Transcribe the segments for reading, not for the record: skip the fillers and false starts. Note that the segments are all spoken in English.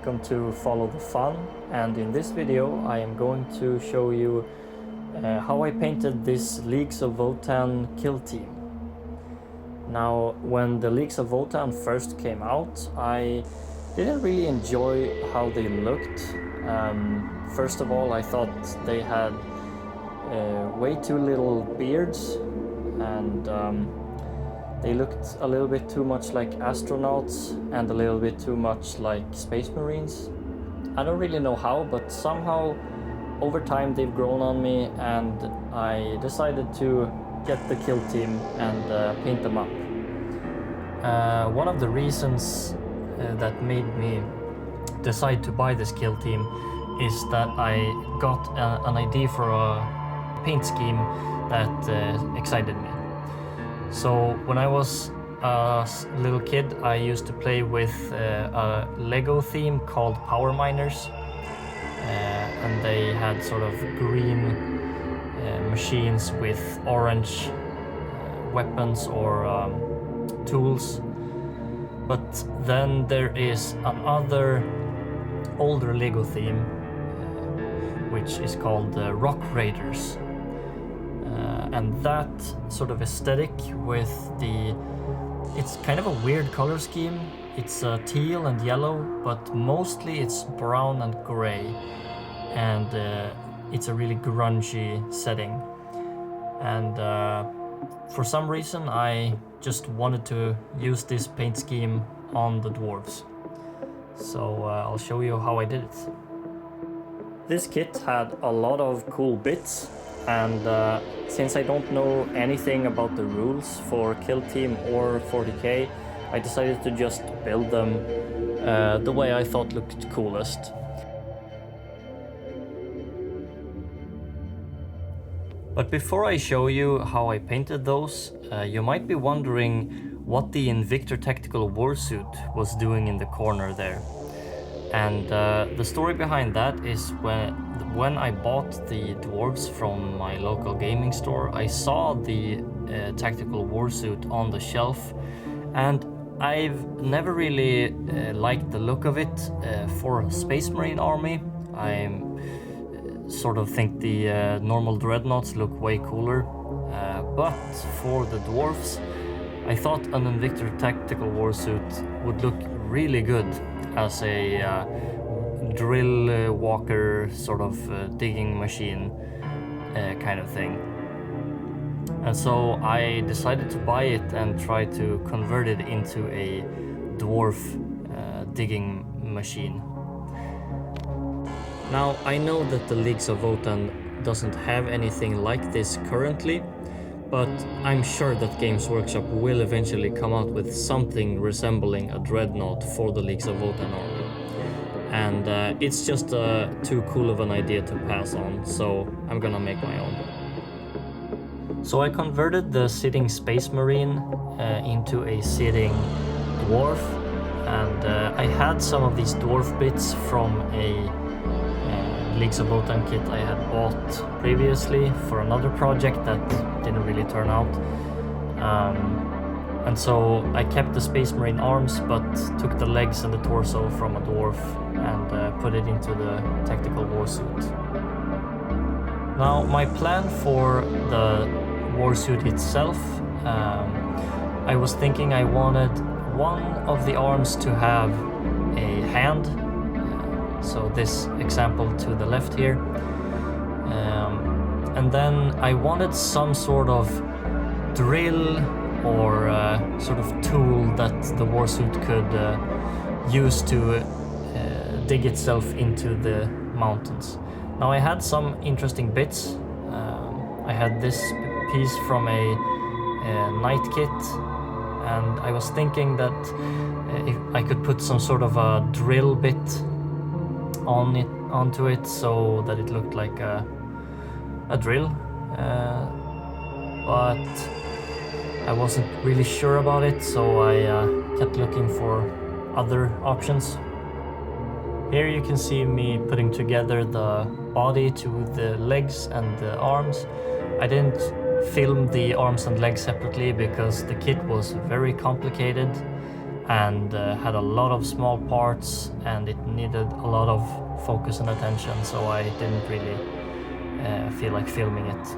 welcome to Follow the Fun, and in this video I am going to show you how I painted this Leagues of Votann kill team. Now, when the Leagues of Votann first came out, I didn't really enjoy how they looked. First of all, I thought they had way too little beards, and they looked a little bit too much like astronauts and a little bit too much like space marines. I don't really know how, but somehow over time they've grown on me, and I decided to get the kill team and paint them up. One of the reasons that made me decide to buy this kill team is that I got an idea for a paint scheme that excited me. So when I was a little kid, I used to play with a Lego theme called Power Miners, and they had sort of green machines with orange weapons or tools. But then there is another older Lego theme which is called Rock Raiders. And that sort of aesthetic with it's kind of a weird color scheme. It's teal and yellow, but mostly it's brown and gray, and it's a really grungy setting. And for some reason I just wanted to use this paint scheme on the dwarves. So I'll show you how I did it. This kit had a lot of cool bits, and since I don't know anything about the rules for Kill Team or 40k, I decided to just build them the way I thought looked coolest. But before I show you how I painted those, you might be wondering what the Invictor Tactical Warsuit was doing in the corner there. And the story behind that is when I bought the dwarves from my local gaming store, I saw the tactical warsuit on the shelf, and I've never really liked the look of it for a Space Marine army. I sort of think the normal Dreadnoughts look way cooler, but for the dwarves, I thought an Invictor Tactical Warsuit would look really good as a drill walker sort of digging machine kind of thing. And so I decided to buy it and try to convert it into a dwarf digging machine. Now, I know that the Leagues of Votann doesn't have anything like this currently, but I'm sure that Games Workshop will eventually come out with something resembling a Dreadnought for the Leagues of Votann army. And it's just too cool of an idea to pass on, so I'm gonna make my own. So I converted the sitting Space Marine into a sitting dwarf, and I had some of these dwarf bits from a Leagues of Votann kit I had bought previously for another project that didn't really turn out. And so I kept the Space Marine arms, but took the legs and the torso from a dwarf and put it into the tactical warsuit. Now, my plan for the warsuit itself, I was thinking I wanted one of the arms to have a hand. So this example to the left here. And then I wanted some sort of drill or sort of tool that the warsuit could use to dig itself into the mountains. Now, I had some interesting bits. I had this piece from a knight kit, and I was thinking that if I could put some sort of a drill bit onto it so that it looked like a drill, but I wasn't really sure about it, so I kept looking for other options. Here you can see me putting together the body to the legs and the arms. I didn't film the arms and legs separately because the kit was very complicated, and had a lot of small parts, and it needed a lot of focus and attention, so I didn't really feel like filming it.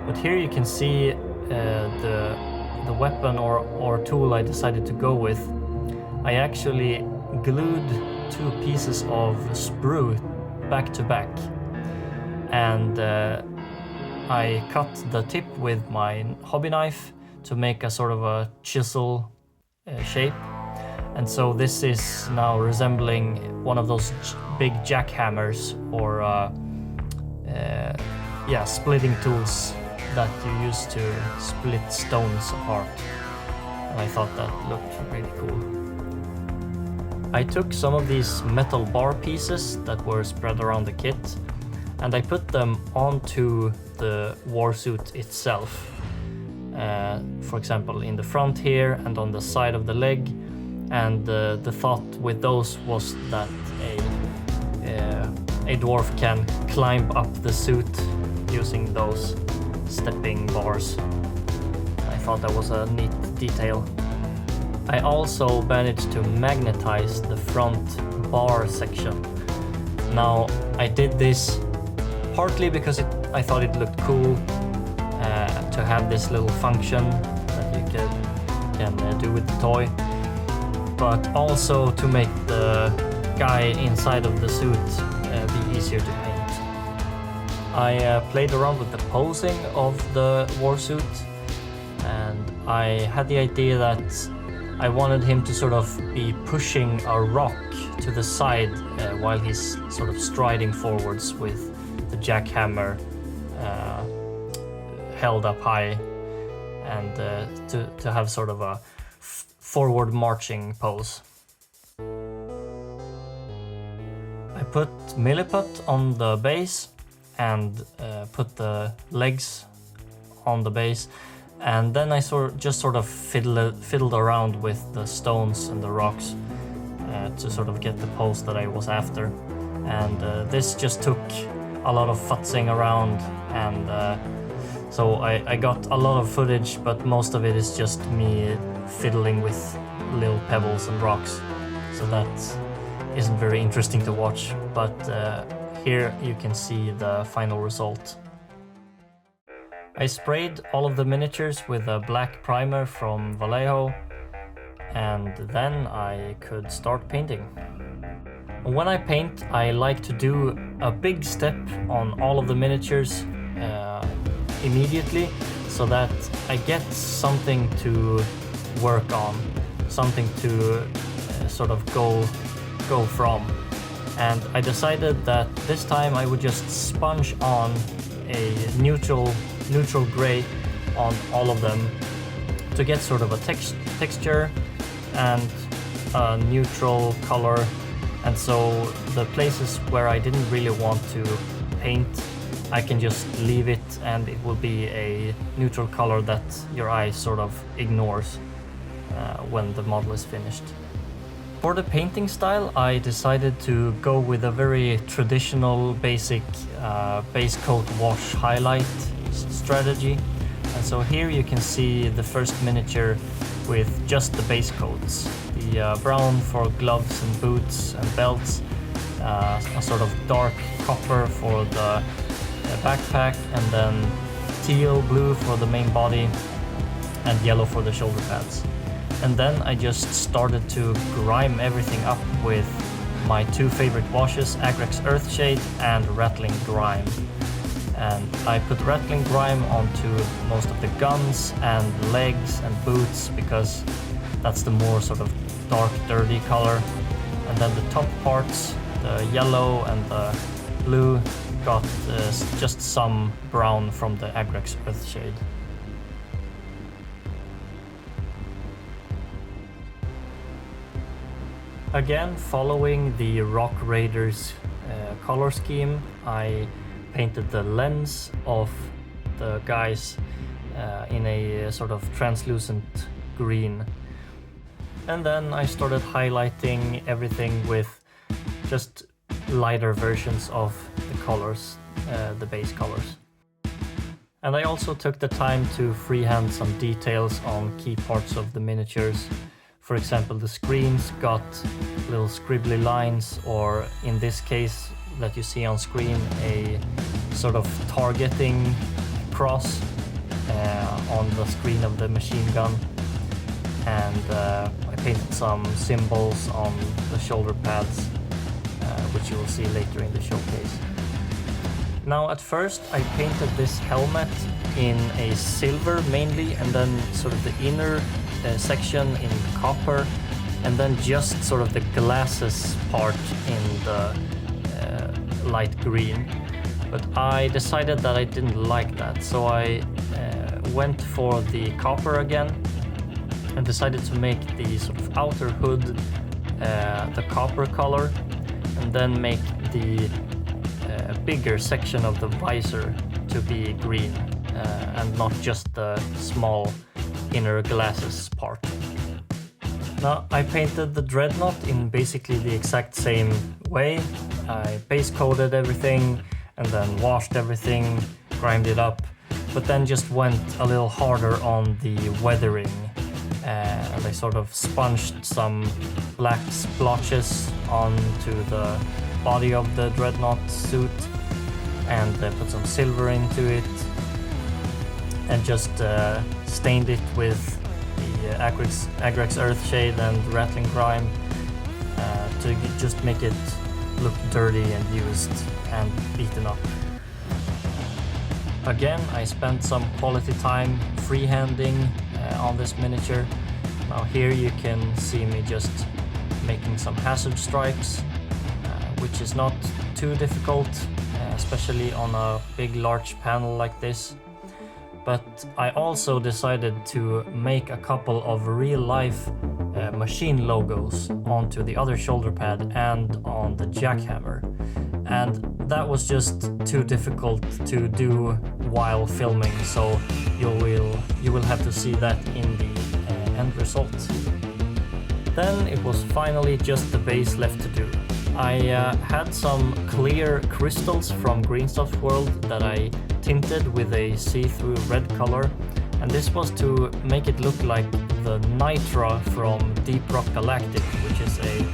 But here you can see the weapon or tool I decided to go with. I actually glued 2 pieces of sprue back to back, and I cut the tip with my hobby knife to make a sort of a chisel shape. And so this is now resembling one of those big jackhammers or splitting tools that you use to split stones apart. And I thought that looked really cool. I took some of these metal bar pieces that were spread around the kit, and I put them onto the warsuit itself. For example, in the front here and on the side of the leg. And the thought with those was that a dwarf can climb up the suit using those stepping bars. I thought that was a neat detail. I also managed to magnetize the front bar section. Now, I did this partly because I thought it looked cool to have this little function that you can do with the toy, but also to make the guy inside of the suit be easier to paint. I played around with the posing of the warsuit, and I had the idea that I wanted him to sort of be pushing a rock to the side while he's sort of striding forwards with the jackhammer held up high, and to have sort of a forward marching pose. I put milliput on the base and put the legs on the base, and then I just sort of fiddled around with the stones and the rocks to sort of get the pose that I was after. And this just took a lot of futzing around, and so I got a lot of footage, but most of it is just me fiddling with little pebbles and rocks, so that isn't very interesting to watch. But here you can see the final result. I sprayed all of the miniatures with a black primer from Vallejo, and then I could start painting. When I paint, I like to do a big step on all of the miniatures immediately, so that I get something to work on, something to sort of go from. And I decided that this time I would just sponge on a neutral gray on all of them to get sort of a texture and a neutral color. And so the places where I didn't really want to paint, I can just leave it, and it will be a neutral color that your eye sort of ignores when the model is finished. For the painting style, I decided to go with a very traditional, basic base coat wash highlight strategy. And so here you can see the first miniature with just the base coats. The brown for gloves and boots and belts, a sort of dark copper for the backpack, and then teal blue for the main body, and yellow for the shoulder pads. And then I just started to grime everything up with my 2 favorite washes, Agrex Earthshade and Rattling Grime. And I put Rattling Grime onto most of the guns and legs and boots because that's the more sort of dark, dirty color. And then the top parts, the yellow and the blue, got just some brown from the Agrex Earthshade. Again, following the Rock Raiders color scheme, I painted the lens of the guys in a sort of translucent green. And then I started highlighting everything with just lighter versions of the colors, the base colors. And I also took the time to freehand some details on key parts of the miniatures. For example, the screens got little scribbly lines, or in this case that you see on screen, a sort of targeting cross on the screen of the machine gun. And I painted some symbols on the shoulder pads, which you will see later in the showcase. Now at first I painted this helmet in a silver mainly, and then sort of the inner section in copper, and then just sort of the glasses part in the light green. But I decided that I didn't like that, so I went for the copper again and decided to make the sort of outer hood the copper color, and then make the bigger section of the visor to be green, and not just the small inner glasses part. Now I painted the Dreatnought in basically the exact same way. I base coated everything and then washed everything, grimed it up, but then just went a little harder on the weathering, and I sort of sponged some black splotches onto the body of the Dreatnought suit, and put some silver into it, and just stained it with the Agrex Earthshade and Rattling Grime to just make it look dirty and used and beaten up. Again, I spent some quality time freehanding on this miniature. Now here you can see me just making some hazard stripes, which is not too difficult, especially on a big large panel like this. But I also decided to make a couple of real-life machine logos onto the other shoulder pad and on the jackhammer. And that was just too difficult to do while filming, so you will have to see that in the end result. Then it was finally just the base left to do. I had some clear crystals from Greenstuff's World that I tinted with a see-through red color, and this was to make it look like the Nitra from Deep Rock Galactic, which is a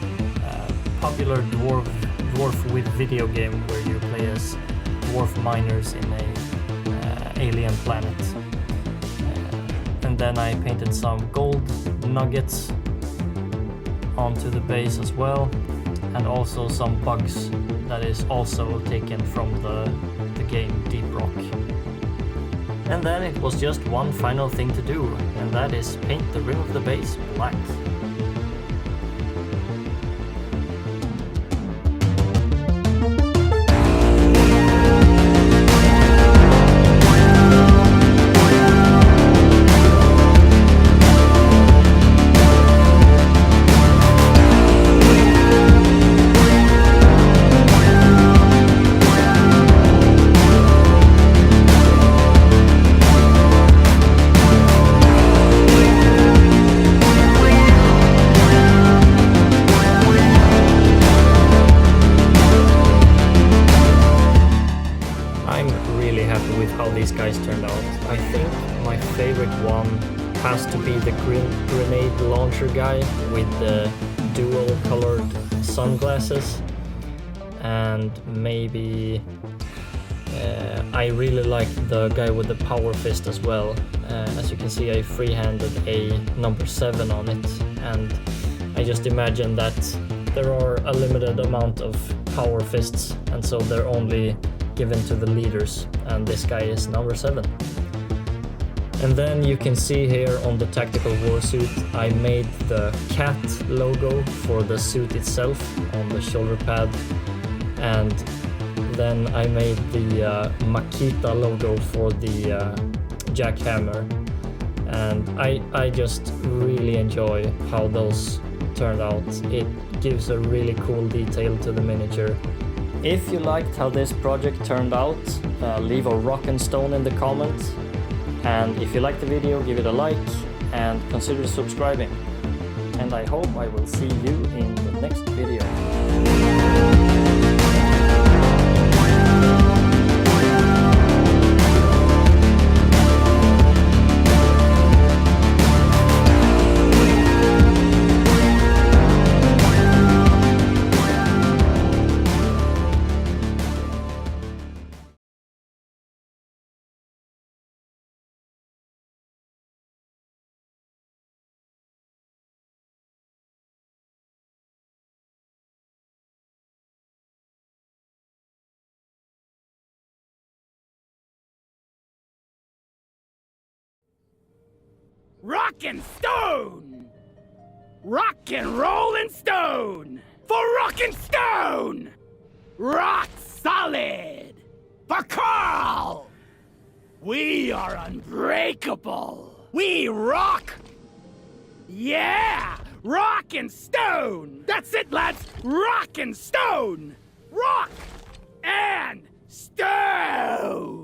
popular dwarf with video game where you play as dwarf miners in a alien planet. And then I painted some gold nuggets onto the base as well, and also some bugs that is also taken from the game Deep Rock. And then it was just one final thing to do, and that is paint the rim of the base black. These guys turned out. I think my favorite one has to be the grenade launcher guy with the dual colored sunglasses, and maybe I really like the guy with the power fist as well. As you can see, I freehanded a number 7 on it, and I just imagine that there are a limited amount of power fists, and so they're only given to the leaders, and this guy is number 7. And then you can see here on the tactical war suit, I made the cat logo for the suit itself on the shoulder pad, and then I made the Makita logo for the jackhammer, and I just really enjoy how those turned out. It gives a really cool detail to the miniature. If you liked how this project turned out, leave a rock and stone in the comments, and if you liked the video, give it a like and consider subscribing. And I hope I will see you in the next video. Rock and stone! Rock and roll and stone! For rock and stone! Rock solid! For Carl! We are unbreakable! We rock! Yeah! Rock and stone! That's it, lads! Rock and stone! Rock and stone!